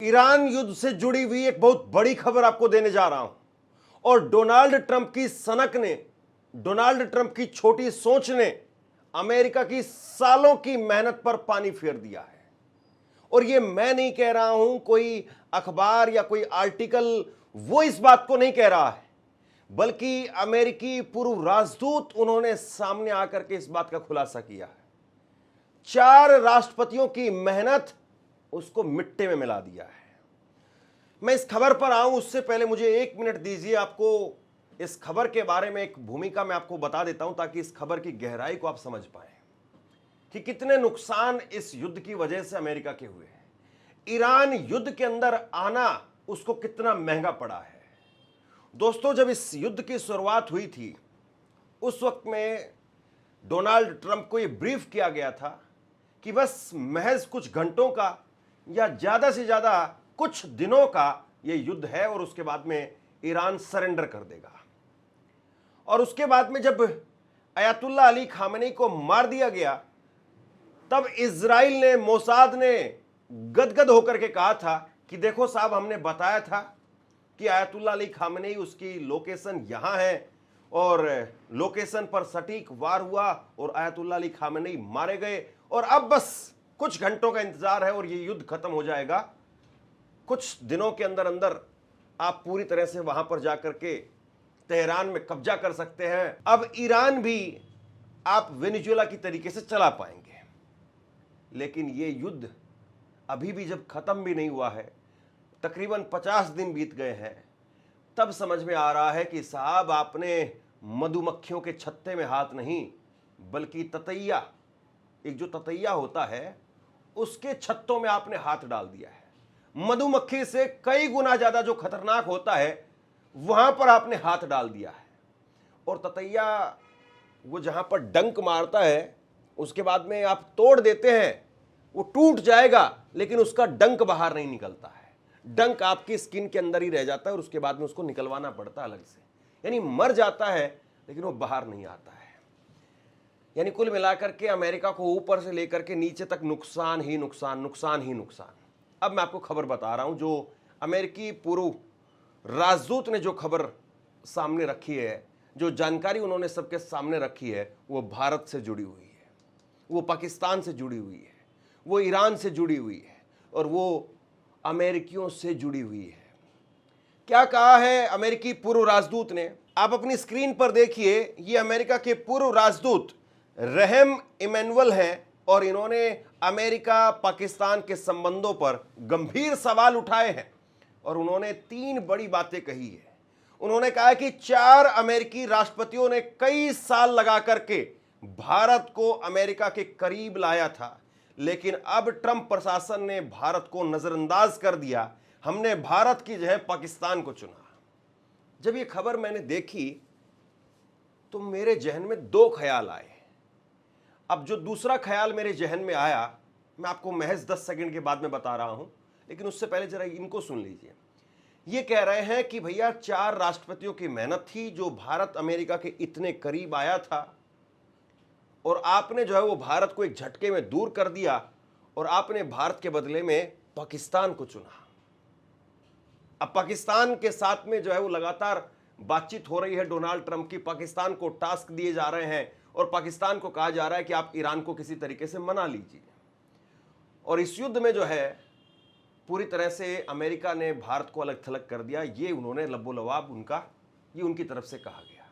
Iran युद्ध से जुड़ी हुई एक बहुत बड़ी खबर आपको देने जा रहा हूं और डोनाल्ड ट्रंप की सनक ने, डोनाल्ड ट्रंप की छोटी सोच ने अमेरिका की सालों की मेहनत पर पानी फेर दिया है। और ये मैं नहीं कह रहा हूं, कोई अखबार या कोई आर्टिकल वो इस बात को नहीं कह रहा है, बल्कि अमेरिकी पूर्व राजदूत उन्होंने सामने आकर के इस बात का खुलासा किया है। 4 राष्ट्रपतियों की मेहनत उसको मिट्टी में मिला दिया है। मैं इस खबर पर आऊं उससे पहले मुझे 1 मिनट दीजिए, आपको इस खबर के बारे में एक भूमिका मैं आपको बता देता हूं ताकि इस खबर की गहराई को आप समझ पाएं कि कितने नुकसान इस युद्ध की वजह से अमेरिका के हुए हैं। ईरान युद्ध के अंदर आना उसको कितना महंगा पड़ा है। दोस्तों, जब इस युद्ध की शुरुआत हुई थी उस वक्त में डोनाल्ड ट्रंप को यह ब्रीफ किया गया था कि बस महज कुछ घंटों का या ज्यादा से ज्यादा कुछ दिनों का यह युद्ध है और उसके बाद में ईरान सरेंडर कर देगा। और उसके बाद में जब अयातुल्ला अली खामेनी को मार दिया गया तब इजराइल ने, मोसाद ने गदगद होकर के कहा था कि देखो साहब, हमने बताया था कि अयातुल्ला अली खामेनी, उसकी लोकेशन यहां है और लोकेशन पर सटीक वार हुआ और अयातुल्ला अली खामेनी मारे गए और अब बस कुछ घंटों का इंतजार है और ये युद्ध खत्म हो जाएगा। कुछ दिनों के अंदर अंदर आप पूरी तरह से वहां पर जाकर के तेहरान में कब्जा कर सकते हैं। अब ईरान भी आप वेनेजुएला की तरीके से चला पाएंगे। लेकिन ये युद्ध अभी भी जब खत्म भी नहीं हुआ है, तकरीबन 50 दिन बीत गए हैं, तब समझ में आ रहा है कि साहब, आपने मधुमक्खियों के छत्ते में हाथ नहीं बल्कि ततैया, एक जो ततैया होता है उसके छत्तों में आपने हाथ डाल दिया है। मधुमक्खी से कई गुना ज्यादा जो खतरनाक होता है वहां पर आपने हाथ डाल दिया है। और ततैया वो जहां पर डंक मारता है उसके बाद में आप तोड़ देते हैं, वो टूट जाएगा लेकिन उसका डंक बाहर नहीं निकलता है। डंक आपकी स्किन के अंदर ही रह जाता है और उसके बाद में उसको निकलवाना पड़ता है अलग से, यानी मर जाता है लेकिन वो बाहर नहीं आता है। यानी कुल मिलाकर के अमेरिका को ऊपर से लेकर के नीचे तक नुकसान ही नुकसान, नुकसान ही नुकसान। अब मैं आपको खबर बता रहा हूं जो अमेरिकी पूर्व राजदूत ने जो खबर सामने रखी है, जो जानकारी उन्होंने सबके सामने रखी है, वो भारत से जुड़ी हुई है, वो पाकिस्तान से जुड़ी हुई है, वो ईरान से जुड़ी हुई है और वो अमेरिकियों से जुड़ी हुई है। क्या कहा है अमेरिकी पूर्व राजदूत ने? आप अपनी स्क्रीन पर देखिए, ये अमेरिका के पूर्व राजदूत रहम इमैनुअल हैं और इन्होंने अमेरिका पाकिस्तान के संबंधों पर गंभीर सवाल उठाए हैं और उन्होंने 3 बड़ी बातें कही है। उन्होंने कहा कि 4 अमेरिकी राष्ट्रपतियों ने कई साल लगा करके भारत को अमेरिका के करीब लाया था, लेकिन अब ट्रंप प्रशासन ने भारत को नजरअंदाज कर दिया। हमने भारत की जगह पाकिस्तान को चुना। जब ये खबर मैंने देखी तो मेरे जहन में 2 ख्याल आए। अब जो दूसरा ख्याल मेरे जहन में आया मैं आपको महज 10 सेकंड के बाद में बता रहा हूं, लेकिन उससे पहले जरा इनको सुन लीजिए। ये कह रहे हैं कि भैया 4 राष्ट्रपतियों की मेहनत थी जो भारत अमेरिका के इतने करीब आया था और आपने जो है वो भारत को एक झटके में दूर कर दिया और आपने भारत के बदले में पाकिस्तान को चुना। अब पाकिस्तान के साथ में जो है वो लगातार बातचीत हो रही है डोनाल्ड ट्रंप की। पाकिस्तान को टास्क दिए जा रहे हैं और पाकिस्तान को कहा जा रहा है कि आप ईरान को किसी तरीके से मना लीजिए। और इस युद्ध में जो है पूरी तरह से अमेरिका ने भारत को अलग थलग कर दिया। ये उन्होंने लबोलवाब उनका, ये उनकी तरफ से कहा गया।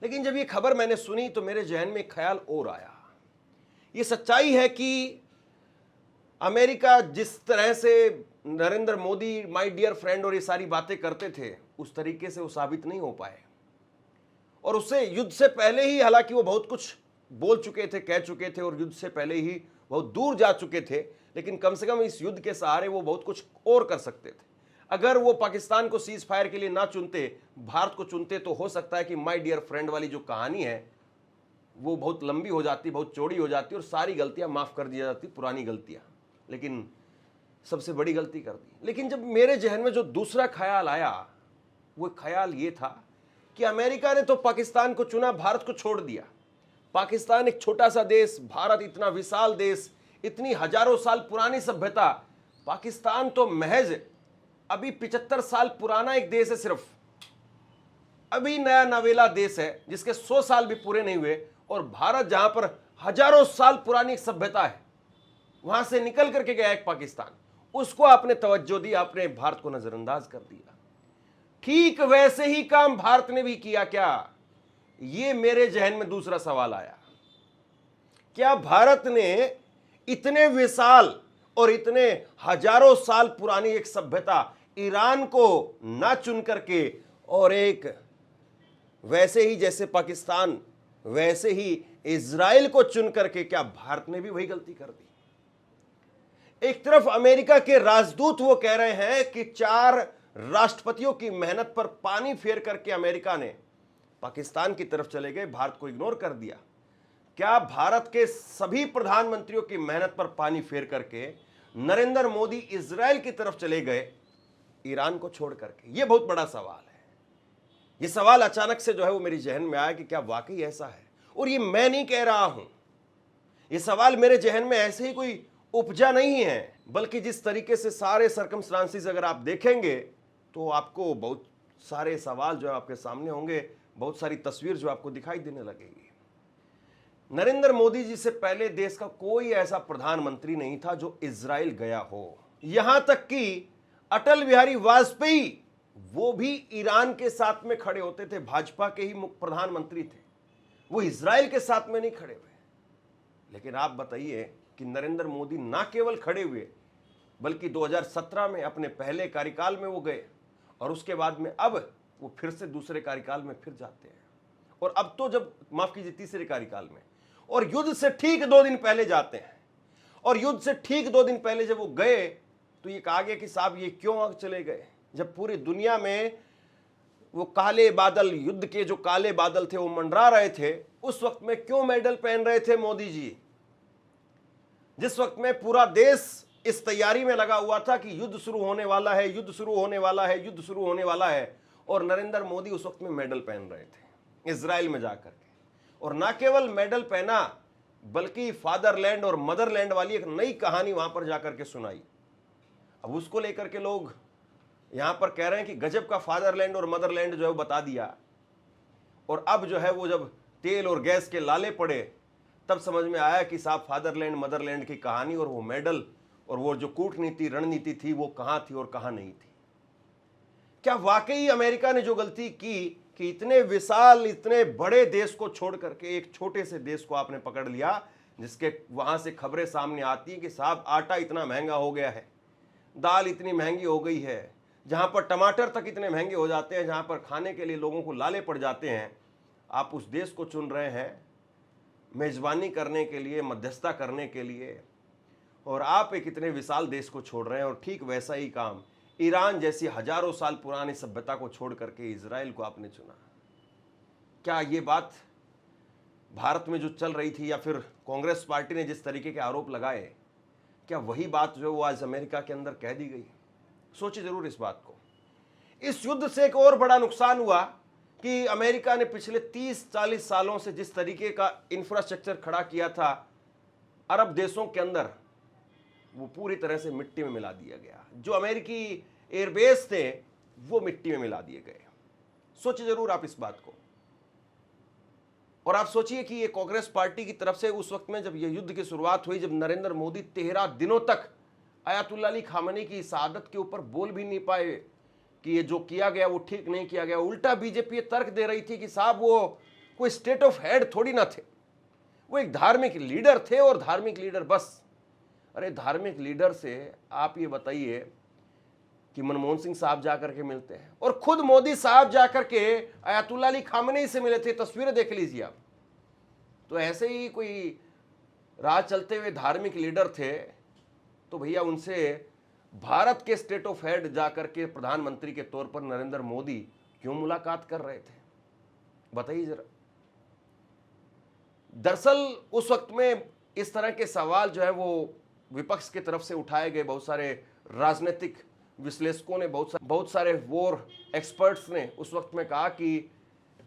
लेकिन जब ये खबर मैंने सुनी तो मेरे जहन में एक ख्याल और आया। ये सच्चाई है कि अमेरिका जिस तरह से Narendra Modi my dear friend और ये सारी बातें करते थे, उस तरीके से वो साबित नहीं हो पाए। और उससे युद्ध से पहले ही हालांकि वो बहुत कुछ बोल चुके थे, कह चुके थे और युद्ध से पहले ही बहुत दूर जा चुके थे, लेकिन कम से कम इस युद्ध के सहारे वो बहुत कुछ और कर सकते थे। अगर वो पाकिस्तान को सीज फायर के लिए ना चुनते, भारत को चुनते, तो हो सकता है कि माय डियर फ्रेंड वाली जो कहानी है वो बहुत लंबी हो जाती, बहुत चौड़ी हो जाती और सारी गलतियां माफ कर दी जाती, पुरानी गलतियां। लेकिन सबसे बड़ी गलती कर दी। लेकिन जब मेरे जहन में जो दूसरा ख्याल आया वो ख्याल ये था कि अमेरिका ने तो पाकिस्तान को चुना, भारत को छोड़ दिया। पाकिस्तान एक छोटा सा देश, भारत इतना विशाल देश, इतनी हजारों साल पुरानी सभ्यता, पाकिस्तान तो महज अभी 75 साल पुराना एक देश है, सिर्फ अभी नया नवेला देश है जिसके 100 साल भी पूरे नहीं हुए। और भारत जहां पर हजारों साल पुरानी एक सभ्यता है, वहां से निकल करके गया एक पाकिस्तान, उसको आपने तवज्जो दी, आपने भारत को नजरअंदाज कर दिया। ठीक वैसे ही काम भारत ने भी किया क्या? ये मेरे जहन में दूसरा सवाल आया। क्या भारत ने इतने विशाल और इतने हजारों साल पुरानी एक सभ्यता ईरान को ना चुन करके और एक वैसे ही जैसे पाकिस्तान वैसे ही इजराइल को चुन करके, क्या भारत ने भी वही गलती कर दी? एक तरफ अमेरिका के राजदूत वो कह रहे हैं कि 4 राष्ट्रपतियों की मेहनत पर पानी फेर करके अमेरिका ने पाकिस्तान की तरफ चले गए, भारत को इग्नोर कर दिया। क्या भारत के सभी प्रधानमंत्रियों की मेहनत पर पानी फेर करके नरेंद्र मोदी इजराइल की तरफ चले गए, ईरान को छोड़ करके? यह बहुत बड़ा सवाल है। यह सवाल अचानक से जो है वो मेरे जहन में आया कि क्या वाकई ऐसा है? और ये मैं नहीं कह रहा हूं, यह सवाल मेरे जहन में ऐसे ही कोई उपजा नहीं है, बल्कि जिस तरीके से सारे सर्कमस्टांसेस अगर आप देखेंगे तो आपको बहुत सारे सवाल जो है आपके सामने होंगे, बहुत सारी तस्वीर जो आपको दिखाई देने लगेगी। नरेंद्र मोदी जी से पहले देश का कोई ऐसा प्रधानमंत्री नहीं था जो इजराइल गया हो। यहां तक कि अटल बिहारी वाजपेयी, वो भी ईरान के साथ में खड़े होते थे, भाजपा के ही मुख्य प्रधानमंत्री थे, वो इजराइल के साथ में नहीं खड़े हुए। लेकिन आप बताइए कि नरेंद्र मोदी ना केवल खड़े हुए, बल्कि 2017 में अपने पहले कार्यकाल में वो गए, और उसके बाद में अब वो फिर से दूसरे कार्यकाल में फिर जाते हैं, और अब तो जब माफ कीजिए तीसरे कार्यकाल में, और युद्ध से ठीक 2 दिन पहले जाते हैं। और युद्ध से ठीक 2 दिन पहले जब वो गए तो ये कहा गया कि साहब ये क्यों चले गए, जब पूरी दुनिया में वो काले बादल, युद्ध के जो काले बादल थे वो मंडरा रहे थे, उस वक्त में क्यों मेडल पहन रहे थे मोदी जी? जिस वक्त में पूरा देश इस तैयारी में लगा हुआ था कि युद्ध शुरू होने वाला है, युद्ध शुरू होने वाला है, युद्ध शुरू होने वाला है, और नरेंद्र मोदी उस वक्त में मेडल पहन रहे थे इजराइल में जाकर के। और ना केवल मेडल पहना, बल्कि फादरलैंड और मदरलैंड वाली एक नई कहानी वहां पर जाकर के सुनाई। अब उसको लेकर के लोग यहां पर कह रहे हैं कि गजब का फादरलैंड और मदरलैंड जो है वो बता दिया। और अब जो है वो जब तेल और गैस के लाले पड़े, तब समझ में आया कि साहब फादरलैंड मदरलैंड की कहानी और वो मेडल और वो जो कूटनीति रणनीति थी वो कहां थी और कहां नहीं थी। क्या वाकई अमेरिका ने जो गलती की कि इतने विशाल, इतने बड़े देश को छोड़ करके एक छोटे से देश को आपने पकड़ लिया, जिसके वहां से खबरें सामने आती हैं कि साहब आटा इतना महंगा हो गया है, दाल इतनी महंगी हो गई है, जहां पर टमाटर तक इतने महंगे हो जाते हैं, जहां पर खाने के लिए लोगों को लाले पड़ जाते हैं, आप उस देश को चुन रहे हैं मेजबानी करने के लिए, मध्यस्थता करने के लिए, और आप एक इतने विशाल देश को छोड़ रहे हैं। और ठीक वैसा ही काम ईरान जैसी हजारों साल पुरानी सभ्यता को छोड़ करके इजराइल को आपने चुना। क्या ये बात भारत में जो चल रही थी, या फिर कांग्रेस पार्टी ने जिस तरीके के आरोप लगाए, क्या वही बात जो वो आज अमेरिका के अंदर कह दी गई? सोचिए जरूर इस बात को। इस युद्ध से एक और बड़ा नुकसान हुआ कि अमेरिका ने पिछले 30-40 सालों से जिस तरीके का इंफ्रास्ट्रक्चर खड़ा किया था अरब देशों के अंदर, वो पूरी तरह से मिट्टी में मिला दिया गया। जो अमेरिकी एयरबेस थे वो मिट्टी में मिला दिए गए। सोचिए जरूर आप इस बात को। और आप सोचिए कि ये कांग्रेस पार्टी की तरफ से उस वक्त में जब ये युद्ध की शुरुआत हुई, जब नरेंद्र मोदी 13 दिनों तक अयातुल्लाह अली खामेनी की शहादत के ऊपर बोल भी नहीं पाए कि ये जो किया गया वो ठीक नहीं किया गया। उल्टा बीजेपी ये तर्क दे रही थी कि साहब वो कोई स्टेट ऑफ हेड थोड़ी ना थे, वो एक धार्मिक लीडर थे, और धार्मिक लीडर बस। अरे धार्मिक लीडर से आप ये बताइए कि मनमोहन सिंह साहब जाकर के मिलते हैं, और खुद मोदी साहब जाकर के अयातुल्लाह अली खामेनी से मिले थे, तस्वीरें देख लीजिए आप। तो ऐसे ही कोई राह चलते हुए धार्मिक लीडर थे, तो भैया उनसे भारत के स्टेट ऑफ हेड जाकर के प्रधानमंत्री के तौर पर नरेंद्र मोदी क्यों मुलाकात कर रहे थे, बताइए जरा। दरअसल उस वक्त में इस तरह के सवाल जो है वो विपक्ष की तरफ से उठाए गए। बहुत सारे राजनीतिक विश्लेषकों ने, बहुत सारे वॉर एक्सपर्ट्स ने उस वक्त में कहा कि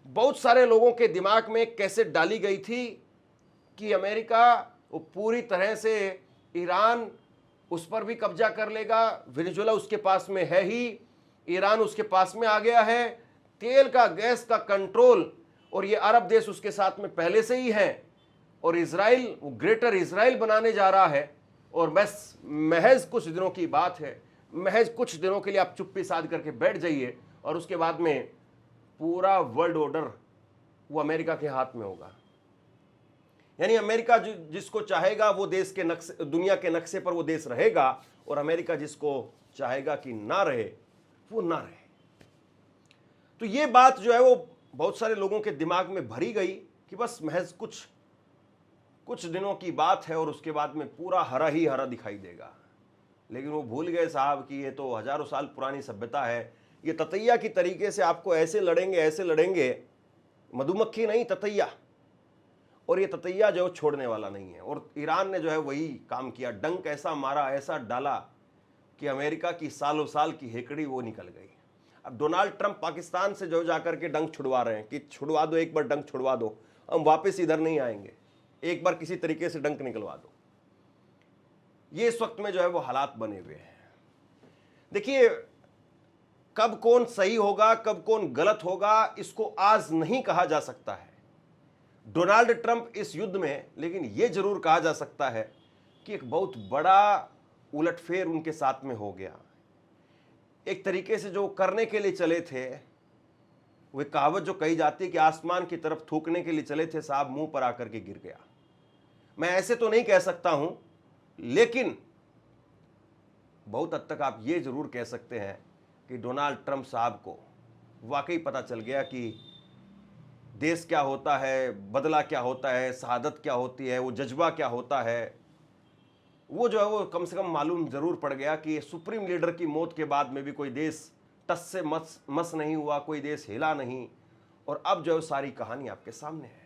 बहुत सारे लोगों के दिमाग में कैसे डाली गई थी कि अमेरिका वो पूरी तरह से ईरान उस पर भी कब्जा कर लेगा। वेनेजुएला उसके पास में है ही, ईरान उसके पास में आ गया है, तेल का गैस का कंट्रोल और ये अरब देश उसके साथ में पहले से ही हैं, और इजराइल ग्रेटर इजराइल बनाने जा रहा है। और बस महज कुछ दिनों की बात है, महज कुछ दिनों के लिए आप चुप्पी साध करके बैठ जाइए और उसके बाद में पूरा वर्ल्ड ऑर्डर वो अमेरिका के हाथ में होगा। यानी अमेरिका जिसको चाहेगा वो देश के नक्शे, दुनिया के नक्शे पर वो देश रहेगा, और अमेरिका जिसको चाहेगा कि ना रहे वो ना रहे। तो ये बात जो है वो बहुत सारे लोगों के दिमाग में भरी गई कि बस महज कुछ दिनों की बात है और उसके बाद में पूरा हरा ही हरा दिखाई देगा। लेकिन वो भूल गए साहब कि ये तो हजारों साल पुरानी सभ्यता है। ये ततैया की तरीके से आपको ऐसे लड़ेंगे, मधुमक्खी नहीं ततैया, और ये ततैया जो छोड़ने वाला नहीं है। और ईरान ने जो है वही काम किया, डंक ऐसा मारा, ऐसा डाला कि अमेरिका की सालों साल की हेकड़ी वो निकल गई। अब डोनाल्ड ट्रंप पाकिस्तान से जो जाकर के डंक छुड़वा रहे हैं कि छुड़वा दो, एक बार डंक छुड़वा दो, हम वापस इधर नहीं आएंगे, एक बार किसी तरीके से डंक निकलवा दो। ये इस वक्त में जो है वो हालात बने हुए हैं। देखिए, कब कौन सही होगा, कब कौन गलत होगा, इसको आज नहीं कहा जा सकता है डोनाल्ड ट्रंप इस युद्ध में। लेकिन यह जरूर कहा जा सकता है कि एक बहुत बड़ा उलटफेर उनके साथ में हो गया। एक तरीके से जो करने के लिए चले थे, वह कहावत जो कही जाती है कि आसमान की तरफ थूकने के लिए चले थे साहब, मुंह पर आकर के गिर गया। मैं ऐसे तो नहीं कह सकता हूं, लेकिन बहुत हद तक आप ये जरूर कह सकते हैं कि डोनाल्ड ट्रंप साहब को वाकई पता चल गया कि देश क्या होता है, बदला क्या होता है, शहादत क्या होती है, वो जज्बा क्या होता है। वो जो है वो कम से कम मालूम जरूर पड़ गया कि सुप्रीम लीडर की मौत के बाद में भी कोई देश टस से मस नहीं हुआ, कोई देश हिला नहीं। और अब जो है सारी कहानी आपके सामने है।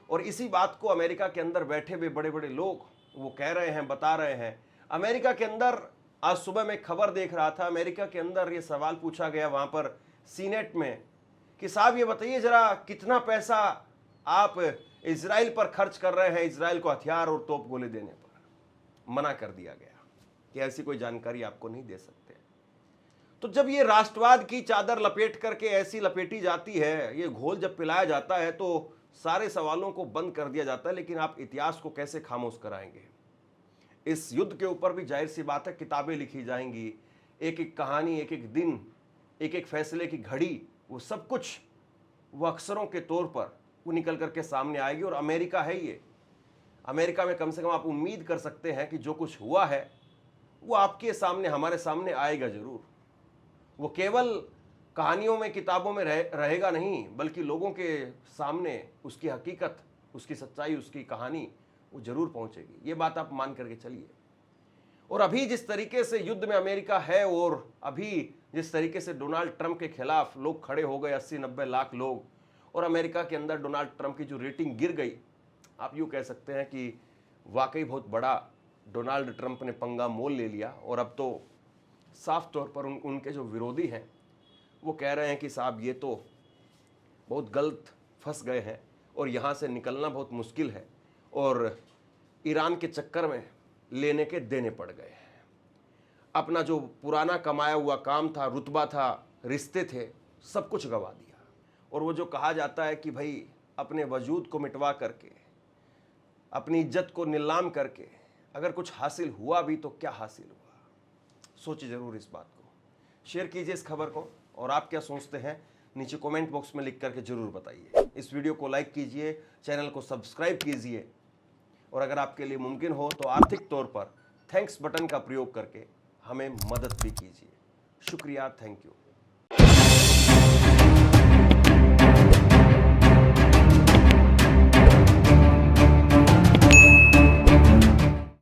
और इसी बात को अमेरिका के अंदर बैठे हुए बड़े बड़े लोग वो कह रहे हैं, बता रहे हैं। अमेरिका के अंदर आज सुबह मैं खबर देख रहा था, अमेरिका के अंदर ये सवाल पूछा गया वहां पर सीनेट में कि साहब ये बताइए जरा, कितना पैसा आप इजराइल पर खर्च कर रहे हैं, इजराइल को हथियार और तोप गोले देने पर। मना कर दिया गया कि ऐसी कोई जानकारी आपको नहीं दे सकते। तो जब ये राष्ट्रवाद की चादर लपेट करके ऐसी लपेटी जाती है, ये घोल जब पिलाया जाता है, तो सारे सवालों को बंद कर दिया जाता है। लेकिन आप इतिहास को कैसे खामोश कराएंगे? इस युद्ध के ऊपर भी जाहिर सी बात है किताबें लिखी जाएंगी, एक एक कहानी, एक एक दिन, एक एक फैसले की घड़ी, वो सब कुछ वो अक्षरों के तौर पर वो निकल करके सामने आएगी। और अमेरिका है ये, अमेरिका में कम से कम आप उम्मीद कर सकते हैं कि जो कुछ हुआ है वो आपके सामने, हमारे सामने आएगा जरूर। वो केवल कहानियों में, किताबों में रहेगा नहीं, बल्कि लोगों के सामने उसकी हकीकत, उसकी सच्चाई, उसकी कहानी वो जरूर पहुंचेगी। ये बात आप मान करके चलिए। और अभी जिस तरीके से युद्ध में अमेरिका है, और अभी जिस तरीके से डोनाल्ड ट्रंप के खिलाफ लोग खड़े हो गए, 80-90 लाख लोग, और अमेरिका के अंदर डोनाल्ड ट्रंप की जो रेटिंग गिर गई, आप यूँ कह सकते हैं कि वाकई बहुत बड़ा डोनाल्ड ट्रंप ने पंगा मोल ले लिया। और अब तो साफ तौर पर उनके जो विरोधी हैं वो कह रहे हैं कि साहब ये तो बहुत गलत फंस गए हैं और यहाँ से निकलना बहुत मुश्किल है, और ईरान के चक्कर में लेने के देने पड़ गए हैं। अपना जो पुराना कमाया हुआ काम था, रुतबा था, रिश्ते थे, सब कुछ गंवा दिया। और वो जो कहा जाता है कि भाई अपने वजूद को मिटवा करके, अपनी इज्जत को नीलाम करके अगर कुछ हासिल हुआ भी तो क्या हासिल हुआ? सोचिए ज़रूर इस बात को। शेयर कीजिए इस खबर को, और आप क्या सोचते हैं नीचे कमेंट बॉक्स में लिख करके ज़रूर बताइए। इस वीडियो को लाइक कीजिए, चैनल को सब्सक्राइब कीजिए, और अगर आपके लिए मुमकिन हो तो आर्थिक तौर पर थैंक्स बटन का प्रयोग करके हमें मदद भी कीजिए। शुक्रिया, थैंक यू।